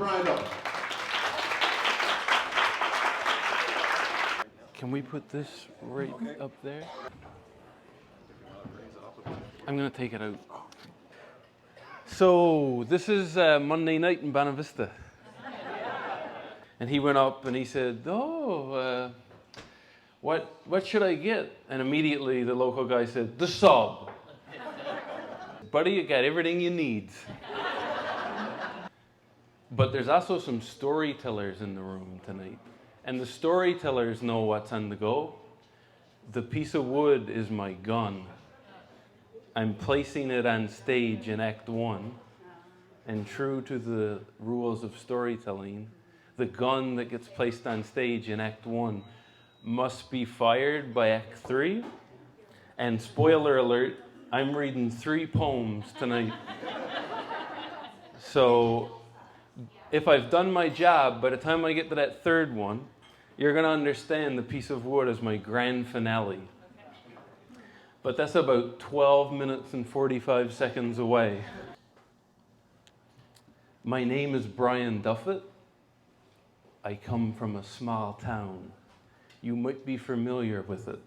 Bryan Duffett. Can we put this right up there? I'm gonna take it out. So this is Monday night in Bonavista. And he went up and he said, what should I get? And immediately the local guy said, the sub. Buddy, you got everything you need. But there's also some storytellers in the room tonight. And the storytellers know what's on the go. The piece of wood is my gun. I'm placing it on stage in Act 1. And true to the rules of storytelling, the gun that gets placed on stage in Act 1 must be fired by Act 3. And spoiler alert, I'm reading 3 poems tonight. So if I've done my job, by the time I get to that 3rd one, you're going to understand the piece of wood as my grand finale. But that's about 12 minutes and 45 seconds away. My name is Bryan Duffett. I come from a small town. You might be familiar with it.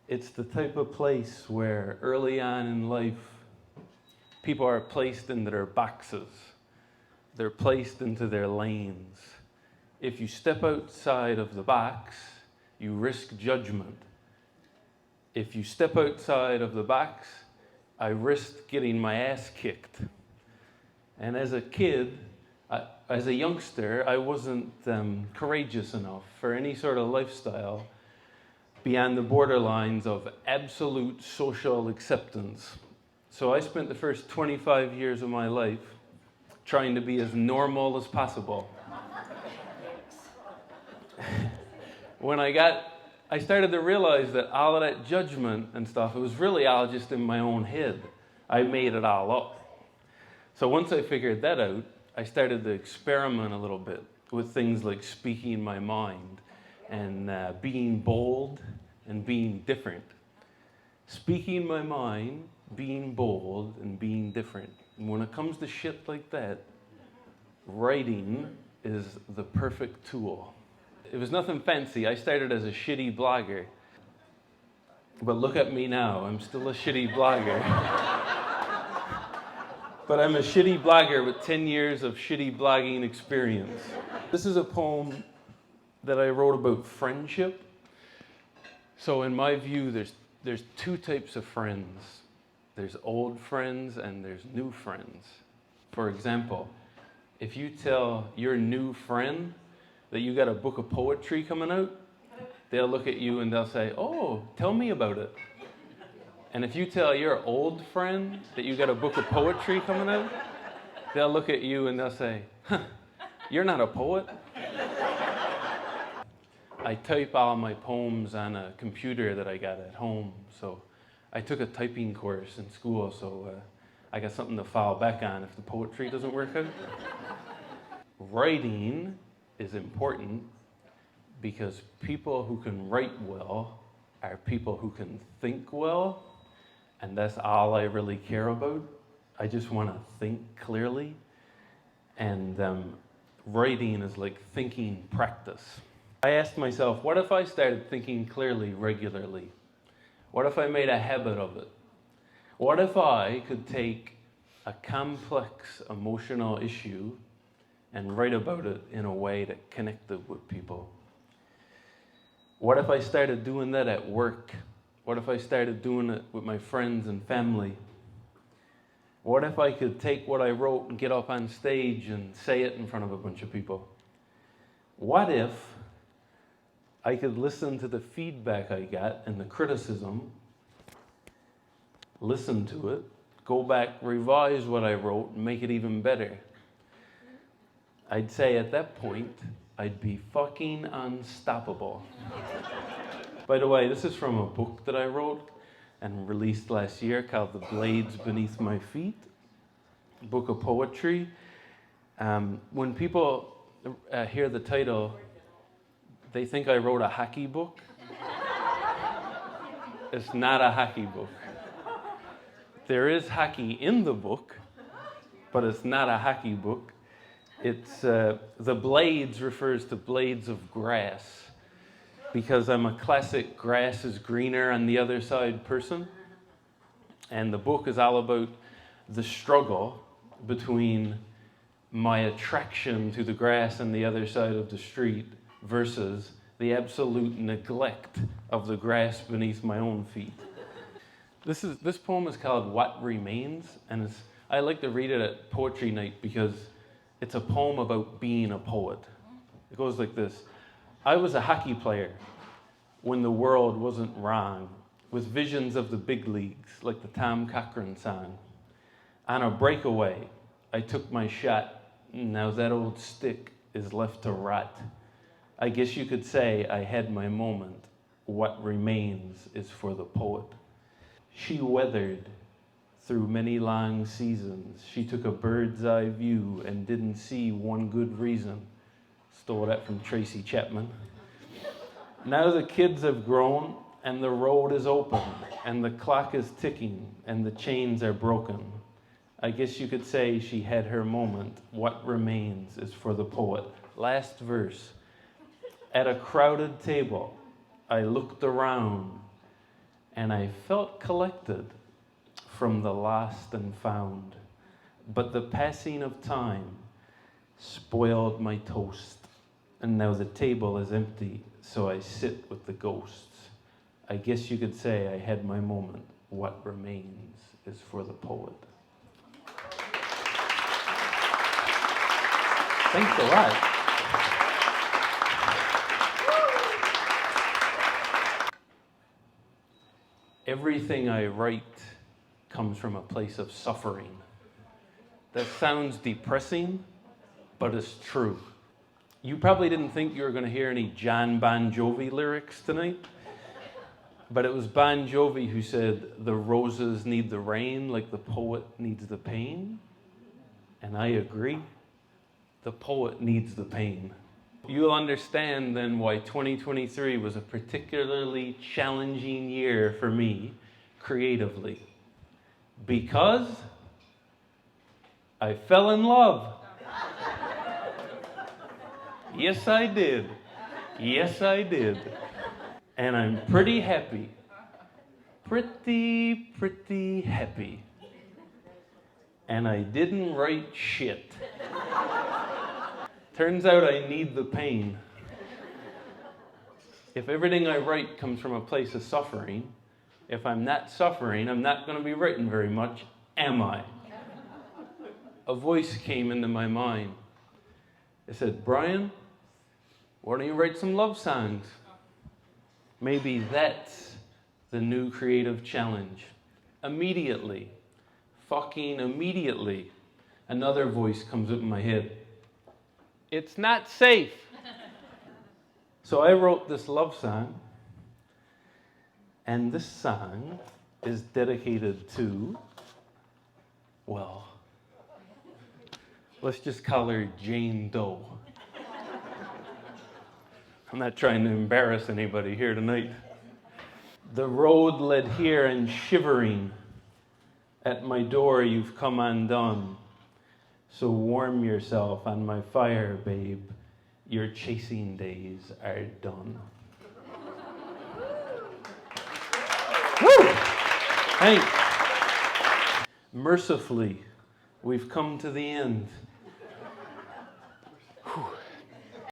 It's the type of place where early on in life, people are placed into their boxes. They're placed into their lanes. If you step outside of the box, you risk judgment. If you step outside of the box, I risked getting my ass kicked. And as a kid, as a youngster, I wasn't courageous enough for any sort of lifestyle beyond the borderlines of absolute social acceptance. So I spent the first 25 years of my life trying to be as normal as possible. When I started to realize that all of that judgment and stuff, it was really all just in my own head. I made it all up. So once I figured that out, I started to experiment a little bit with things like speaking my mind and being bold and being different. Speaking my mind, being bold, and being different. And when it comes to shit like that, writing is the perfect tool. It was nothing fancy. I started as a shitty blogger. But look at me now. I'm still a shitty blogger. But I'm a shitty blogger with 10 years of shitty blogging experience. This is a poem that I wrote about friendship. So in my view, there's 2 types of friends. There's old friends and there's new friends. For example, if you tell your new friend that you got a book of poetry coming out, they'll look at you and they'll say, oh, tell me about it. And if you tell your old friend that you got a book of poetry coming out, they'll look at you and they'll say, huh, you're not a poet. I type all my poems on a computer that I got at home. So I took a typing course in school, so I got something to fall back on if the poetry doesn't work out. Writing is important because people who can write well are people who can think well, and that's all I really care about. I just want to think clearly, and writing is like thinking practice. I asked myself, what if I started thinking clearly regularly? What if I made a habit of it? What if I could take a complex emotional issue and write about it in a way that connected with people? What if I started doing that at work? What if I started doing it with my friends and family? What if I could take what I wrote and get up on stage and say it in front of a bunch of people? What if I could listen to the feedback I got and the criticism, listen to it, go back, revise what I wrote, and make it even better? I'd say at that point, I'd be fucking unstoppable. By the way, this is from a book that I wrote and released last year called The Blades Beneath My Feet, a book of poetry. When people hear the title, they think I wrote a hockey book. It's not a hockey book. There is hockey in the book, but it's not a hockey book. The blades refers to blades of grass because I'm a classic grass is greener on the other side person. And the book is all about the struggle between my attraction to the grass on the other side of the street versus the absolute neglect of the grass beneath my own feet. This poem is called What Remains, and I like to read it at poetry night because it's a poem about being a poet. It goes like this. I was a hockey player when the world wasn't wrong, with visions of the big leagues like the Tom Cochrane song. On a breakaway, I took my shot. Now that old stick is left to rot. I guess you could say I had my moment. What remains is for the poet. She weathered through many long seasons. She took a bird's eye view and didn't see one good reason. Stole that from Tracy Chapman. Now the kids have grown and the road is open and the clock is ticking and the chains are broken. I guess you could say she had her moment. What remains is for the poet. Last verse. At a crowded table, I looked around and I felt collected from the lost and found. But the passing of time spoiled my toast, and now the table is empty, so I sit with the ghosts. I guess you could say I had my moment. What remains is for the poet. Thanks a lot. Everything I write comes from a place of suffering. That sounds depressing, but it's true. You probably didn't think you were going to hear any John Bon Jovi lyrics tonight, but it was Bon Jovi who said, the roses need the rain like the poet needs the pain. And I agree. The poet needs the pain. You'll understand then why 2023 was a particularly challenging year for me creatively. Because I fell in love. Yes, I did. Yes, I did. And I'm pretty happy. Pretty happy. And I didn't write shit. Turns out I need the pain. If everything I write comes from a place of suffering, if I'm not suffering, I'm not going to be writing very much, am I? A voice came into my mind. It said, Bryan, why don't you write some love songs? Maybe that's the new creative challenge. Immediately, fucking immediately, another voice comes up in my head. It's not safe. So I wrote this love song, and this song is dedicated to, well, let's just call her Jane Doe. I'm not trying to embarrass anybody here tonight. The road led here and shivering. At my door you've come undone. So warm yourself on my fire, babe. Your chasing days are done. Woo! Thanks. Mercifully, we've come to the end.